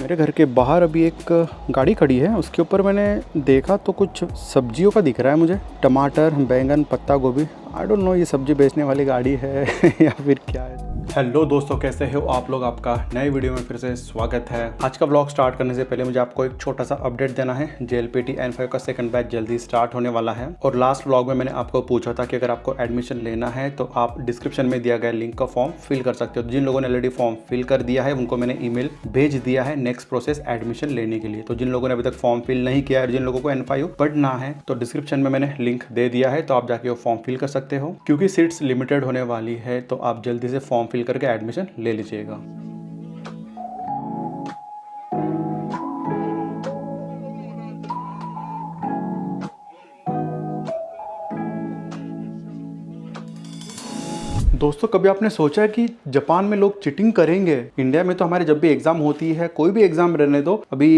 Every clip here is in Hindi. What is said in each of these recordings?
मेरे घर के बाहर अभी एक गाड़ी खड़ी है, उसके ऊपर मैंने देखा तो कुछ सब्जियों का दिख रहा है मुझे। टमाटर, बैंगन, पत्ता गोभी। आई डोंट नो ये सब्जी बेचने वाली गाड़ी है या फिर क्या है। हेलो दोस्तों, कैसे हो आप लोग। आपका नए वीडियो में फिर से स्वागत है। आज का व्लॉग स्टार्ट करने से पहले मुझे आपको एक छोटा सा अपडेट देना है। JLPT N5 का सेकंड बैच जल्दी स्टार्ट होने वाला है। और लास्ट व्लॉग में मैंने आपको पूछा था कि अगर आपको एडमिशन लेना है तो आप डिस्क्रिप्शन में दिया गया लिंक का फॉर्म फिल कर सकते हो। जिन लोगों ने ऑलरेडी फॉर्म फिल कर दिया है उनको मैंने ईमेल भेज दिया है नेक्स्ट प्रोसेस एडमिशन लेने के लिए। तो जिन लोगों ने अभी तक फॉर्म फिल नहीं किया है, जिन लोगों को N5 पढ़ना है, तो डिस्क्रिप्शन में मैंने लिंक दे दिया है, तो आप जाके वो फॉर्म फिल कर सकते हो। क्योंकि सीट्स लिमिटेड होने वाली है तो आप जल्दी से फॉर्म फिल करके एडमिशन ले लीजिएगा। दोस्तों, कभी आपने सोचा है कि जापान में लोग चीटिंग करेंगे? इंडिया में तो हमारे जब भी एग्जाम होती है, कोई भी एग्जाम रहने दो, अभी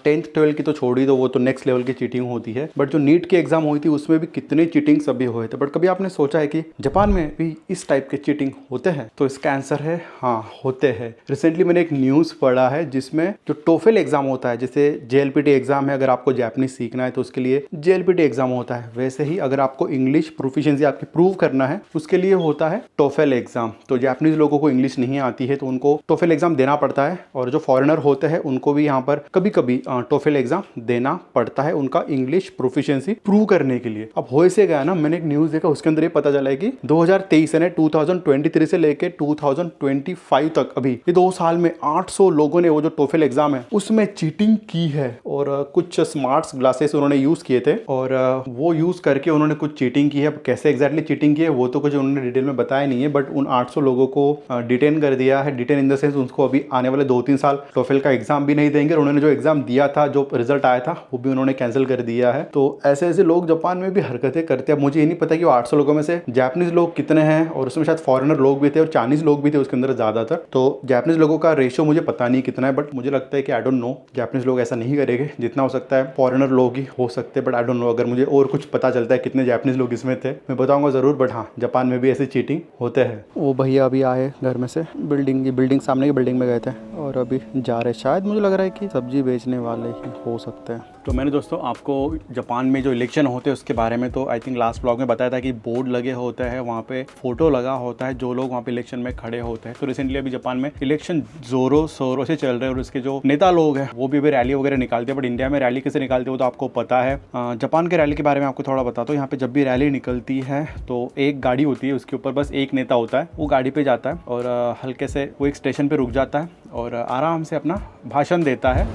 10th 12th की तो छोड़ ही दो, वो तो नेक्स्ट लेवल की चीटिंग होती है। बट जो नीट की एग्जाम हुई थी उसमें भी कितने चीटिंग सभी हुए थे। बट कभी आपने सोचा है कि जापान में भी इस टाइप के चीटिंग होते हैं? तो इसका आंसर है हाँ, होते हैं। रिसेंटली मैंने एक न्यूज़ पढ़ा है जिसमें जो टोफेल एग्जाम होता है, जैसे JLPT एग्जाम है, अगर आपको जापानीज सीखना है तो उसके लिए JLPT एग्जाम होता है, वैसे ही अगर आपको इंग्लिश प्रोफिशिएंसी आपकी प्रूव करना है उसके लिए होता है टोफेल एग्जाम। तो जापानीज लोगों को इंग्लिश नहीं आती है तो उनको टोफेल एग्जाम देना पड़ता है। और जो फॉरेनर होते हैं उनको भी यहाँ पर कभी कभी टोफेल एग्जाम देना पड़ता है उनका इंग्लिश प्रोफिशिएंसी प्रूव करने के लिए। अब हो ऐसे गया ना, मैंने एक न्यूज़ देखा, उसके अंदर ये पता चला है कि 2023 यानी 2023 से लेके 2025 तक, अभी ये 2 साल में 800 लोगों ने वो जो टोफेल एग्जाम है उसमें चीटिंग की है। और कुछ स्मार्ट ग्लासेस उन्होंने यूज किए थे और वो यूज करके उन्होंने कुछ चीटिंग की है। कैसे एग्जैक्टली चीटिंग की है वो तो कुछ उन्होंने डिटेल में बताया नहीं है, बट उन 800 लोगों को डिटेन कर दिया है। डिटेन इन द सेंस उनको अभी आने वाले 2-3 साल टोफेल का एग्जाम भी नहीं देंगे। और उन्होंने जो एग्जाम दिया था, जो रिजल्ट आया था, वो भी उन्होंने कैंसिल कर दिया है। तो ऐसे ऐसे लोग जापान में भी हरकतें करते हैं। मुझे ये नहीं पता कि वो 800 लोगों में से जापानीज लोग कितने हैं, और उसमें शायद फॉरेनर लोग भी थे और चाइनीज लोग भी थे उसके अंदर ज्यादातर। तो जापानीज लोगों का रेशियो मुझे पता नहीं कितना है, बट मुझे लगता है कि आई डोंट नो, जापानीज लोग ऐसा नहीं करेंगे। जितना हो सकता है फॉरेनर लोग ही हो सकते हैं, बट आई डोंट नो। अगर मुझे और कुछ पता चलता है कितने जापानीज लोग इसमें थे, मैं बताऊंगा जरूर। बट हाँ, जापान में भी ऐसी चीटिंग होते हैं। वो भैया अभी आए घर में से, बिल्डिंग सामने की बिल्डिंग में गए थे और अभी जा रहे। शायद मुझे लग रहा है कि सब्जी बेचने वाले ही हो सकते हैं। तो मैंने दोस्तों आपको जापान में जो इलेक्शन होते हैं उसके बारे में तो आई थिंक लास्ट ब्लॉग में बताया था कि बोर्ड लगे होते हैं, वहाँ पे फोटो लगा होता है, जो लोग वहाँ पे इलेक्शन में खड़े होते हैं। तो रिसेंटली अभी जापान में इलेक्शन जोरों शोरों से चल रहे हैं और उसके जो नेता लोग हैं वो भी अभी रैली वगैरह निकालते हैं। बट इंडिया में रैली कैसे निकालते हो तो आपको पता है। जापान के रैली के बारे में आपको थोड़ा बताता हूँ। यहाँ पे जब भी रैली निकलती है तो एक गाड़ी होती है, उसके ऊपर बस एक नेता होता है, वो गाड़ी पे जाता है और हल्के से वो एक स्टेशन पे रुक जाता है और आराम से अपना भाषण देता है।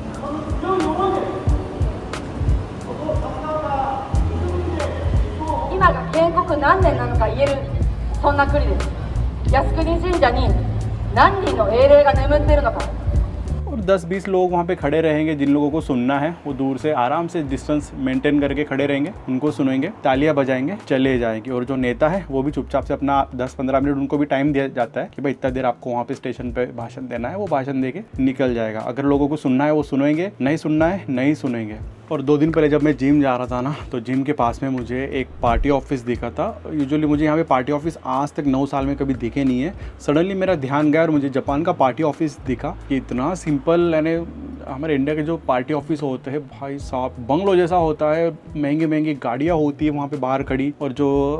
今が建国何年なのか言える、そんな国です。靖国神社に何人の英霊が眠っているのか。 और 10-20 लोग वहाँ पे खड़े रहेंगे। जिन लोगों को सुनना है वो दूर से आराम से डिस्टेंस मेंटेन करके खड़े रहेंगे, उनको सुनेंगे, तालियां बजाएंगे, चले जाएंगे। और जो नेता है वो भी चुपचाप से अपना 10-15 मिनट उनको भी टाइम दिया जाता है कि भाई इतना देर आपको वहाँ पे स्टेशन पे भाषण देना है। वो भाषण दे के निकल जाएगा। अगर लोगों को सुनना है वो सुनेंगे, नहीं सुनना है नहीं सुनेंगे। और 2 दिन पहले जब मैं जिम जा रहा था ना, तो जिम के पास में मुझे एक पार्टी ऑफिस दिखा था। यूजुअली मुझे यहाँ पे पार्टी ऑफिस आज तक 9 साल में कभी दिखे नहीं है। सडनली मेरा ध्यान गया और मुझे जापान का पार्टी ऑफिस दिखा कि इतना सिंपल, यानी हमारे इंडिया के जो पार्टी ऑफिस होते हैं भाई साहब बंगलो जैसा होता है, महंगी महंगी गाड़ियाँ होती है वहाँ पे बाहर खड़ी, और जो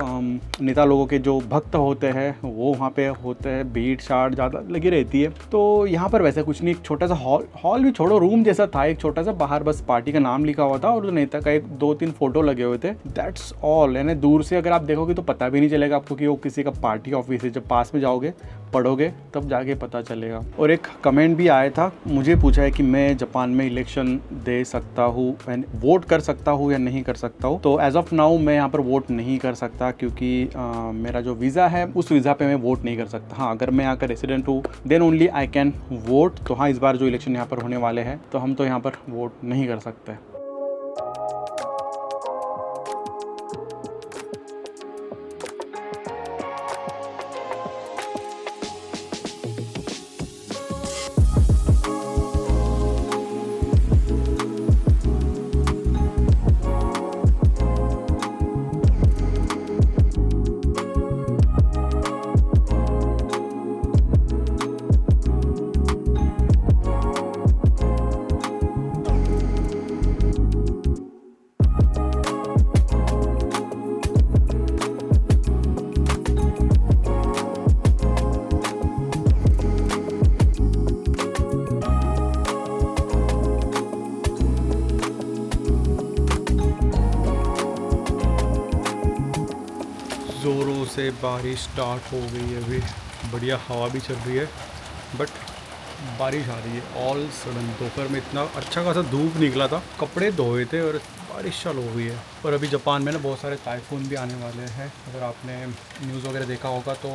नेता लोगों के जो भक्त होते हैं वो वहाँ पे होते हैं, भीड़ शाड़ ज़्यादा लगी रहती है। तो यहाँ पर वैसा कुछ नहीं, एक छोटा सा हॉल भी छोड़ो, रूम जैसा था एक छोटा सा, बाहर बस पार्टी का नाम लिखा हुआ था और नेता का 1-2-3 फोटो लगे हुए थे, दैट्स ऑल। यानी दूर से अगर आप देखोगे तो पता भी नहीं चलेगा आपको कि वो किसी का पार्टी ऑफिस है। जब पास में जाओगे, पढ़ोगे, तब जाके पता चलेगा। और एक कमेंट भी आया था, मुझे पूछा है कि मैं जापान में इलेक्शन दे सकता हूँ, वोट कर सकता हूँ या नहीं कर सकता हूँ। तो एज ऑफ नाउ मैं यहाँ पर वोट नहीं कर सकता क्योंकि मेरा जो वीज़ा है उस वीज़ा पे मैं वोट नहीं कर सकता। हाँ, अगर मैं यहाँ का रेसिडेंट हूँ then only I can vote. तो हाँ, इस बार जो इलेक्शन यहाँ पर होने वाले हैं तो हम तो यहाँ पर वोट नहीं कर सकते। से बारिश स्टार्ट हो गई है अभी, बढ़िया हवा भी चल रही है, बट बारिश आ रही है ऑल सडन। दोपहर में इतना अच्छा खासा धूप निकला था, कपड़े धोए थे और बारिश चालू हो गई है। और अभी जापान में ना बहुत सारे टाइफून भी आने वाले हैं। अगर आपने न्यूज़ वगैरह देखा होगा तो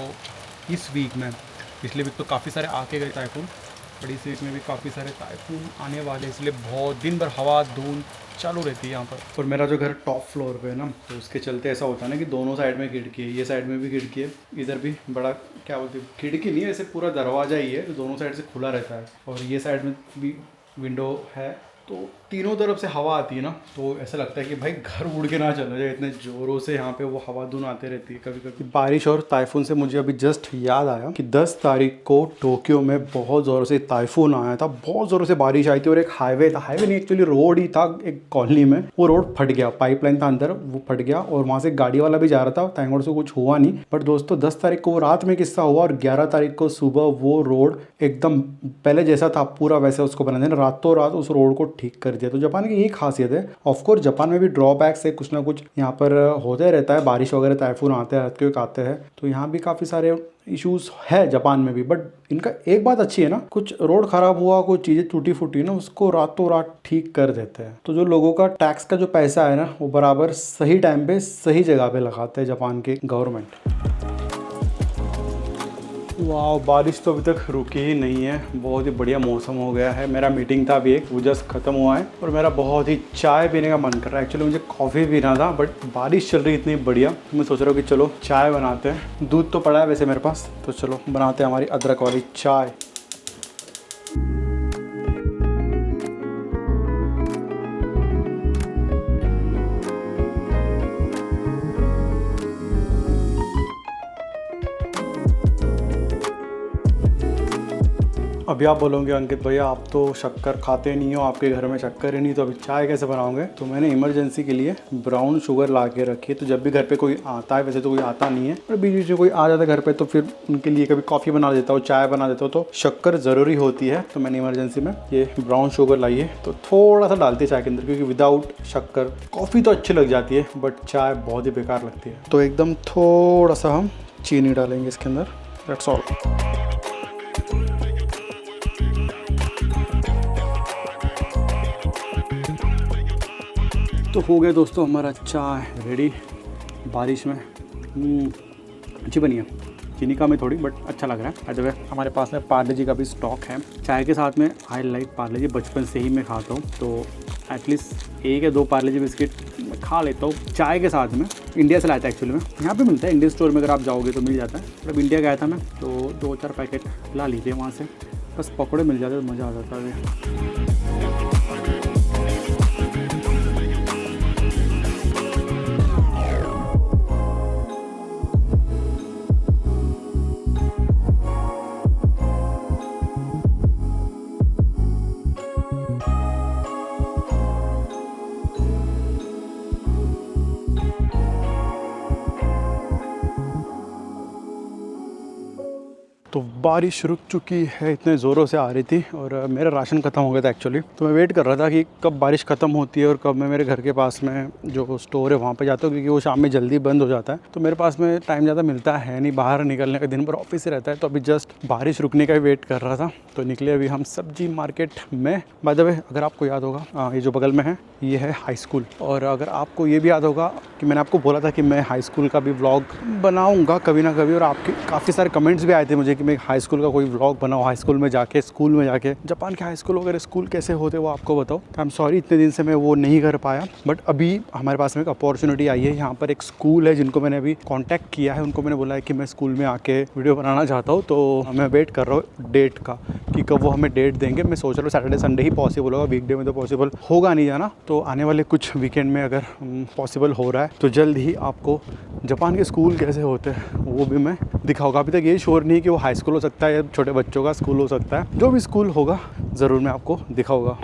इस वीक में, पिछले वीक तो काफ़ी सारे आके गए टाइफून, बट इस वीक में भी काफ़ी सारे टाइफून आने वाले, इसलिए बहुत दिन भर हवा धूल चालू रहती है यहाँ पर। और मेरा जो घर टॉप फ्लोर पे है ना, तो उसके चलते ऐसा होता है ना कि दोनों साइड में खिड़की है, ये साइड में भी खिड़की है, इधर भी बड़ा क्या बोलते हैं, खिड़की नहीं है ऐसे, पूरा दरवाज़ा ही है जो दोनों साइड से खुला रहता है। और ये साइड में भी विंडो है, तो तीनों तरफ से हवा आती है ना, तो ऐसा लगता है कि भाई घर उड़ के ना चला जाए, इतने ज़ोरों से यहाँ पे वो हवा धुन आते रहती है कभी कभी। बारिश और टाइफून से मुझे अभी जस्ट याद आया कि 10 तारीख को टोक्यो में बहुत ज़ोरों से टाइफून आया था, बहुत ज़ोरों से बारिश आई थी। और एक हाईवे था, हाईवे नहीं एक्चुअली रोड ही था एक कॉलोनी में, वो रोड फट गया, पाइपलाइन था अंदर, वो फट गया और वहाँ से गाड़ी वाला भी जा रहा था, थैंक गॉड से कुछ हुआ नहीं। बट दोस्तों 10 तारीख को वो रात में किस्सा हुआ और 11 तारीख को सुबह वो रोड एकदम पहले जैसा था पूरा वैसे उसको बना दिया, रातों रात उस रोड को ठीक कर दिया। तो जापान की यही खासियत है। ऑफकोर्स जापान में भी ड्रॉबैक्स है, कुछ ना कुछ यहाँ पर होते रहता है, बारिश वगैरह टाइफून आते हैं, अर्थक्वेक आते हैं, तो यहाँ भी काफ़ी सारे इश्यूज है जापान में भी। बट इनका एक बात अच्छी है ना, कुछ रोड खराब हुआ, कुछ चीज़ें टूटी फूटी ना, उसको रातों रात ठीक कर देते हैं। तो जो लोगों का टैक्स का जो पैसा है ना, वो बराबर सही टाइम पे सही जगह पे लगाते हैं जापान की गवर्नमेंट। वाह, बारिश तो अभी तक रुकी ही नहीं है, बहुत ही बढ़िया मौसम हो गया है। मेरा मीटिंग था अभी एक, वो जस्ट खत्म हुआ है और मेरा बहुत ही चाय पीने का मन कर रहा है। एक्चुअली मुझे कॉफ़ी पीना था, बट बारिश चल रही इतनी बढ़िया, तो मैं सोच रहा हूँ कि चलो चाय बनाते हैं। दूध तो पड़ा है वैसे मेरे पास, तो चलो बनाते हैं हमारी अदरक वाली चाय। अभी आप बोलोगे अंकित भैया आप तो शक्कर खाते नहीं हो, आपके घर में शक्कर ही नहीं, तो अभी चाय कैसे बनाओगे? तो मैंने इमरजेंसी के लिए ब्राउन शुगर ला के रखी है, तो जब भी घर पे कोई आता है, वैसे तो कोई आता नहीं है, पर बीच बीच में कोई आ जाता है घर पे, तो फिर उनके लिए कभी कॉफ़ी बना देता हूँ, चाय बना देता हूँ, तो शक्कर ज़रूरी होती है। तो मैंने इमरजेंसी में ये ब्राउन शुगर लाई है, तो थोड़ा सा डालती है चाय के अंदर, क्योंकि विदाउट शक्कर कॉफ़ी तो अच्छी लग जाती है, बट चाय बहुत ही बेकार लगती है। तो एकदम थोड़ा सा हम चीनी डालेंगे इसके अंदर, दैट्स ऑल। तो हो गया दोस्तों हमारा चाय रेडी, बारिश में अच्छी बनी है, चीनी कम है थोड़ी, बट अच्छा लग रहा है। अदरवे हमारे पास में पार्ले जी का भी स्टॉक है। चाय के साथ में आई लाइक पार्ले जी, बचपन से ही मैं खाता हूँ, तो एटलीस्ट 1 या 2 पार्ले जी बिस्किट मैं खा लेता हूँ चाय के साथ में। इंडिया से लाया था एक्चुअली में, यहाँ पे मिलता है इंडियन स्टोर में, अगर आप जाओगे तो मिल जाता है। जब इंडिया गया था मैं, तो 2-4 पैकेट ला लीजिए वहाँ से, बस पकौड़े मिल जाते तो मज़ा आ जाता है। तो बारिश रुक चुकी है, इतने ज़ोरों से आ रही थी और मेरा राशन ख़त्म हो गया था एक्चुअली, तो मैं वेट कर रहा था कि कब बारिश ख़त्म होती है और कब मैं मेरे घर के पास में जो स्टोर है वहाँ पे जाता हूँ, क्योंकि वो शाम में जल्दी बंद हो जाता है, तो मेरे पास में टाइम ज़्यादा मिलता है नहीं, बाहर निकलने का दिन भर ऑफिस से रहता है। तो अभी जस्ट बारिश रुकने का वेट कर रहा था, तो निकले अभी हम सब्जी मार्केट में। बाय द वे अगर आपको याद होगा, ये जो बगल में है ये है हाई स्कूल, और अगर आपको ये भी याद होगा कि मैंने आपको बोला था कि मैं हाई स्कूल का भी व्लॉग बनाऊँगा कभी ना कभी, और आपके काफ़ी सारे कमेंट्स भी आए थे मुझे कि मैं हाई स्कूल का कोई व्लॉग बनाओ, हाई स्कूल में जाके जापान के हाई स्कूल वगैरह स्कूल कैसे होते वो आपको बताओ। आई एम सॉरी इतने दिन से मैं वो नहीं कर पाया, बट अभी हमारे पास में एक अपॉर्चुनिटी आई है। यहाँ पर एक स्कूल है जिनको मैंने अभी कांटेक्ट किया है, उनको मैंने बोला है कि मैं स्कूल में आके वीडियो बनाना चाहता हूँ, तो मैं वेट कर रहा हूँ डेट का कि कब वो हमें डेट देंगे। मैं सोच रहा हूँ सैटरडे संडे ही पॉसिबल होगा, वीकडे में तो पॉसिबल होगा नहीं जाना, तो आने वाले कुछ वीकेंड में अगर पॉसिबल हो रहा है तो जल्द ही आपको जापान के स्कूल कैसे होते हैं वो भी मैं दिखाऊंगा। अभी तक ये श्योर नहीं कि वो हाई स्कूल हो सकता है या छोटे बच्चों का स्कूल हो सकता है, जो भी स्कूल होगा ज़रूर मैं आपको दिखाऊंगा।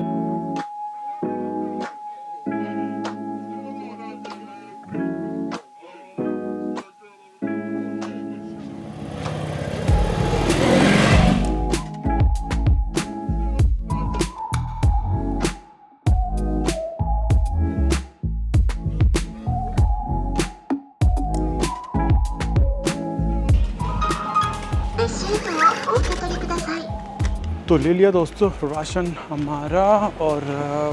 でシートをお受け取りください。 तो ले लिया दोस्तों राशन हमारा। और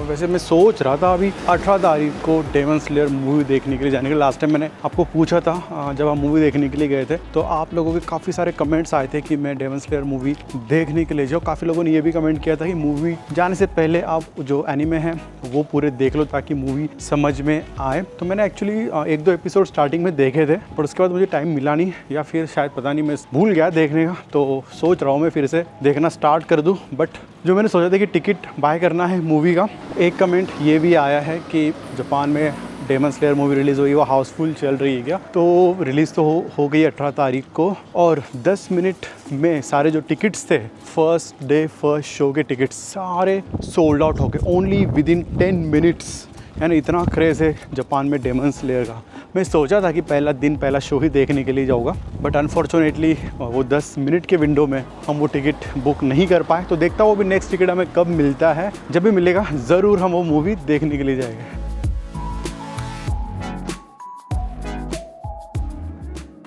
वैसे मैं सोच रहा था अभी 18 तारीख को डेमन स्लेयर मूवी देखने के लिए जाने के लिए। लास्ट टाइम मैंने आपको पूछा था जब हम मूवी देखने के लिए गए थे, तो आप लोगों के काफ़ी सारे कमेंट्स आए थे कि मैं डेमन स्लेयर मूवी देखने के लिए जाऊँ। काफ़ी लोगों ने ये भी कमेंट किया था कि मूवी जाने से पहले आप जो एनिमे हैं वो पूरे देख लो ताकि मूवी समझ में आए। तो मैंने एक्चुअली 1-2 एपिसोड स्टार्टिंग में देखे थे, पर उसके बाद मुझे टाइम मिला नहीं, या फिर शायद पता नहीं मैं भूल गया देखने का। तो सोच रहा हूँ मैं फिर से देखना स्टार्ट कर दूं। बट जो मैंने सोचा था कि टिकट बाय करना है मूवी का, एक कमेंट ये भी आया है कि जापान में डेमन स्लेयर मूवी रिलीज़ हुई, वो हाउसफुल चल रही है क्या। तो रिलीज़ तो हो गई 18 तारीख को, और 10 मिनट में सारे जो टिकट्स थे फर्स्ट डे फर्स्ट शो के टिकट्स सारे सोल्ड आउट हो गए ओनली विदिन 10 मिनट्स। यानी इतना क्रेज़ है जापान में डेमन स्लेयर का। मैं सोचा था कि पहला शो ही देखने के लिए जाऊँगा, बट अनफॉर्चुनेटली वो 10 मिनट के विंडो में हम वो टिकट बुक नहीं कर पाए। तो देखता हूँ वो भी नेक्स्ट टिकट हमें कब मिलता है। जब भी मिलेगा ज़रूर हम वो मूवी देखने के लिए जाएंगे।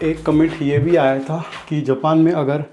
एक कमेंट ये भी आया था कि जापान में अगर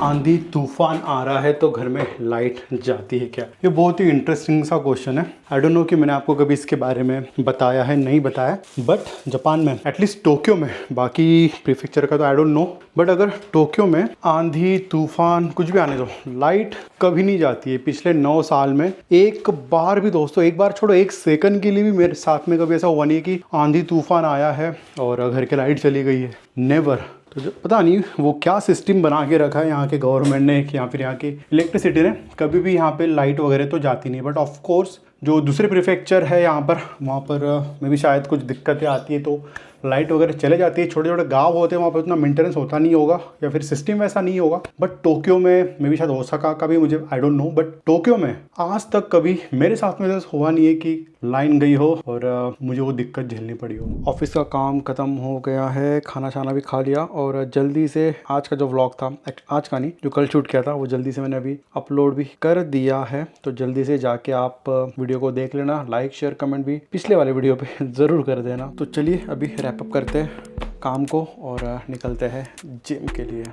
आंधी तूफान आ रहा है तो घर में लाइट जाती है क्या। ये बहुत ही इंटरेस्टिंग सा क्वेश्चन है। आई डोंट नो कि मैंने आपको कभी इसके बारे में बताया है नहीं बताया, बट जापान में एटलीस्ट टोक्यो में, बाकी प्रीफेक्चर का तो आई डोंट नो, बट अगर टोक्यो में आंधी तूफान कुछ भी आने दो लाइट कभी नहीं जाती है। पिछले 9 साल में एक बार भी दोस्तों, एक बार छोड़ो, 1 सेकंड के लिए भी मेरे साथ में कभी ऐसा हुआ नहीं कि आंधी तूफान आया है और घर की लाइट चली गई है। नेवर। तो जो पता नहीं वो क्या सिस्टम बना के रखा है यहाँ के गवर्नमेंट ने या फिर यहाँ की इलेक्ट्रिसिटी ने, कभी भी यहाँ पे लाइट वगैरह तो जाती नहीं। बट ऑफ कोर्स जो दूसरे प्रीफेक्चर है यहाँ पर, वहाँ पर में भी शायद कुछ दिक्कतें आती है तो लाइट वगैरह चले जाती है। छोटे छोटे गांव होते हैं वहाँ पर उतना मेंटेनेंस होता नहीं होगा या फिर सिस्टम वैसा नहीं होगा। बट टोक्यो में भी शायद ओसाका का भी मुझे I don't know, but Tokyo में आज तक कभी मेरे साथ में ऐसा हुआ नहीं है कि लाइन गई हो और मुझे वो दिक्कत झेलनी पड़ी हो। ऑफिस का काम खत्म हो गया है, खाना शाना भी खा लिया और जल्दी से आज का जो व्लॉग था, आज का नहीं जो कल शूट किया था, वो जल्दी से मैंने अभी अपलोड भी कर दिया है। तो जल्दी से जाके आप वीडियो को देख लेना, लाइक शेयर कमेंट भी पिछले वाले वीडियो पे ज़रूर कर देना। तो चलिए अभी रैप अप करते हैं काम को और निकलते हैं जिम के लिए।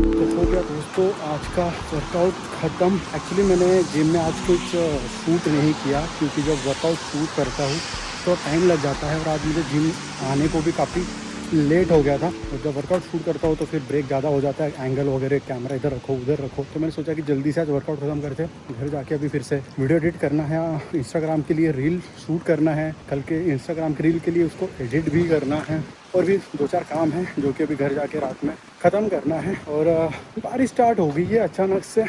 तो हो गया दोस्तों आज का वर्कआउट ख़त्म। एक्चुअली मैंने जिम में आज कुछ शूट नहीं किया क्योंकि जब वर्कआउट शूट करता हूँ तो टाइम लग जाता है और आज मुझे जिम आने को भी काफ़ी लेट हो गया था। और जब वर्कआउट शूट करता हूँ तो फिर ब्रेक ज़्यादा हो जाता है, एंगल वगैरह, कैमरा इधर रखो उधर रखो। तो मैंने सोचा कि जल्दी से आज वर्कआउट खत्म करते हैं, घर जाके अभी फिर से वीडियो एडिट करना है, इंस्टाग्राम के लिए रील शूट करना है, कल के इंस्टाग्राम के रील के लिए उसको एडिट भी करना है, और भी 2-4 काम है जो कि अभी घर जाके रात में ख़त्म करना है। और बारिश स्टार्ट हो गई है अचानक से।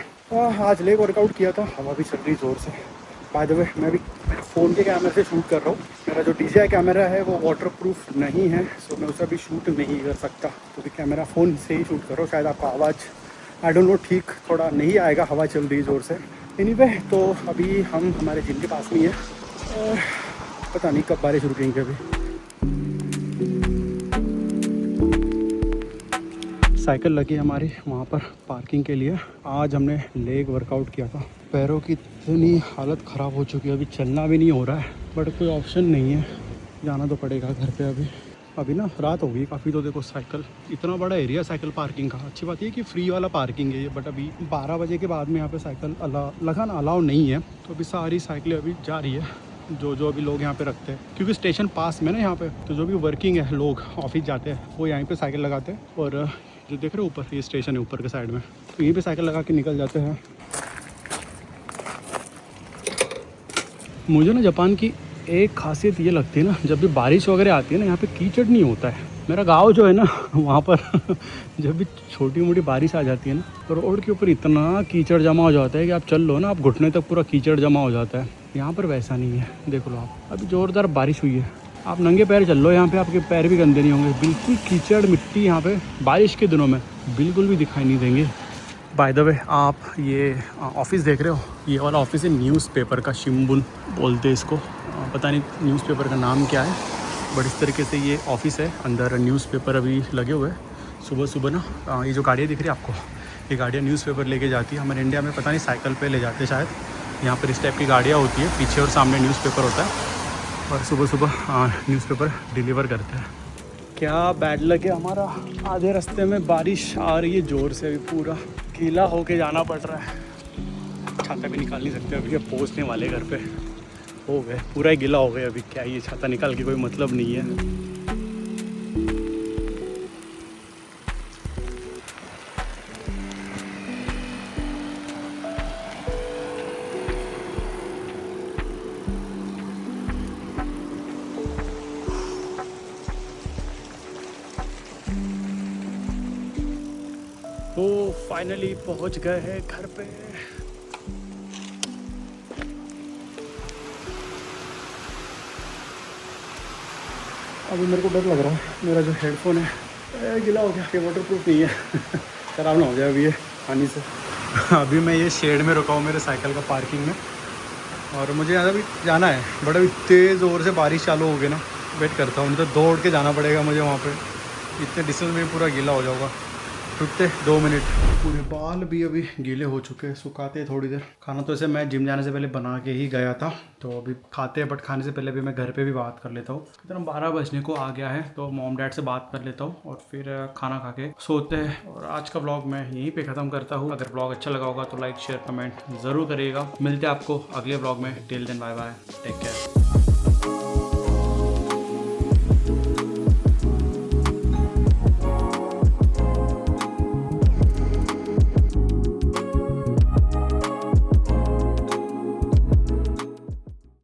आज लेग वर्कआउट किया था, हवा भी चल रही ज़ोर से। बाय द वे मैं भी फ़ोन के कैमरे से शूट कर रहा हूँ। मेरा जो DJI कैमरा है वो वाटरप्रूफ नहीं है, सो मैं उसे भी शूट नहीं कर सकता, तो भी कैमरा फ़ोन से ही शूट कर रहा हूँ। शायद आपका आवाज़ आई डोंट नो ठीक थोड़ा नहीं आएगा, हवा चल रही ज़ोर से। एनीवे तो अभी हम हमारे जिम के पास में ही है और पता नहीं कब बारिश रुकेंगे। अभी साइकिल लगी हमारी वहाँ पर पार्किंग के लिए। आज हमने लेग वर्कआउट किया था। पैरों की इतनी हालत ख़राब हो चुकी है, अभी चलना भी नहीं हो रहा है, बट कोई ऑप्शन नहीं है, जाना तो पड़ेगा घर पे। अभी ना रात हो गई काफ़ी, तो देखो साइकिल, इतना बड़ा एरिया साइकिल पार्किंग का। अच्छी बात ये कि फ्री वाला पार्किंग है ये, बट अभी 12 बजे के बाद में यहाँ पे साइकिल लगाना अलाउ नहीं है। तो अभी सारी साइकिलें अभी जा रही है जो अभी लोग यहाँ पे रखते हैं, क्योंकि स्टेशन पास में ना यहाँ पे, तो जो भी वर्किंग है लोग ऑफिस जाते हैं वो यहीं पे साइकिल लगाते हैं। और जो देख रहे हो ऊपर ये स्टेशन है ऊपर के साइड में, तो यहीं पे साइकिल लगा के निकल जाते हैं। मुझे ना जापान की एक खासियत ये लगती है ना, जब भी बारिश वगैरह आती है ना यहाँ पे कीचड़ नहीं होता है। मेरा गांव जो है ना वहाँ पर जब भी छोटी मोटी बारिश आ जाती है ना, तो रोड के ऊपर इतना कीचड़ जमा हो जाता है कि आप चल लो ना, आप घुटने तक पूरा कीचड़ जमा हो जाता है। यहाँ पर वैसा नहीं है, देख लो आप, अभी ज़ोरदार बारिश हुई है, आप नंगे पैर चल लो, यहाँ पे आपके पैर भी गंदे नहीं होंगे। बिल्कुल कीचड़ मिट्टी यहाँ पे बारिश के दिनों में बिल्कुल भी दिखाई नहीं देंगे। बाय द वे आप ये ऑफिस देख रहे हो, ये वाला ऑफिस है न्यूज़पेपर का, शिम्बुन बोलते हैं इसको, पता नहीं न्यूज़पेपर का नाम क्या है, बट इस तरीके से ये ऑफिस है। अंदर न्यूज़पेपर अभी लगे हुए हैं। सुबह सुबह ना ये जो गाड़ियाँ दिख रही है आपको, ये गाड़ियाँ न्यूज़पेपर लेके जाती है। हमारे इंडिया में पता नहीं साइकिल पे ले जाते शायद, यहाँ पर इस टाइप की गाड़ियाँ होती है, पीछे और सामने न्यूज़पेपर होता है, और सुबह सुबह न्यूज़पेपर डिलीवर करते हैं। क्या बैड लक है हमारा, आधे रास्ते में बारिश आ रही है ज़ोर से, अभी पूरा गीला होके जाना पड़ रहा है। छाता भी निकाल नहीं सकते अभी, अब पहुँचने वाले घर पे हो गए, पूरा ही गीला हो गया अभी। क्या ये छाता निकाल के कोई मतलब नहीं है। तो फाइनली पहुंच गए हैं घर पे। अभी मेरे को डर लग रहा है, मेरा जो हेडफोन है गीला हो गया, ये वाटरप्रूफ नहीं है। खराब ना हो जाए अभी ये पानी से। अभी मैं ये शेड में रुका हूँ मेरे साइकिल का पार्किंग में, और मुझे यहाँ भी जाना है, बट अभी तेज़ ज़ोर से बारिश चालू हो गई ना, वेट करता हूँ, नहीं तो दौड़ के जाना पड़ेगा मुझे वहाँ पे। इतने डिस्टेंस में पूरा गीला हो जाऊँगा। रुकते 2 मिनट। पूरे बाल भी अभी गीले हो चुके हैं, सुखाते हैं थोड़ी देर। खाना तो ऐसे मैं जिम जाने से पहले बना के ही गया था, तो अभी खाते हैं, बट खाने से पहले भी मैं घर पे भी बात कर लेता हूँ। कितना 12 बजने को आ गया है, तो मॉम डैड से बात कर लेता हूँ और फिर खाना खा के सोते हैं। और आज का व्लॉग मैं यहीं पे ख़त्म करता हूँ। अगर व्लॉग अच्छा लगा होगा तो लाइक शेयर कमेंट ज़रूर करिएगा। मिलते हैं आपको अगले व्लॉग में। Till then bye bye, take care.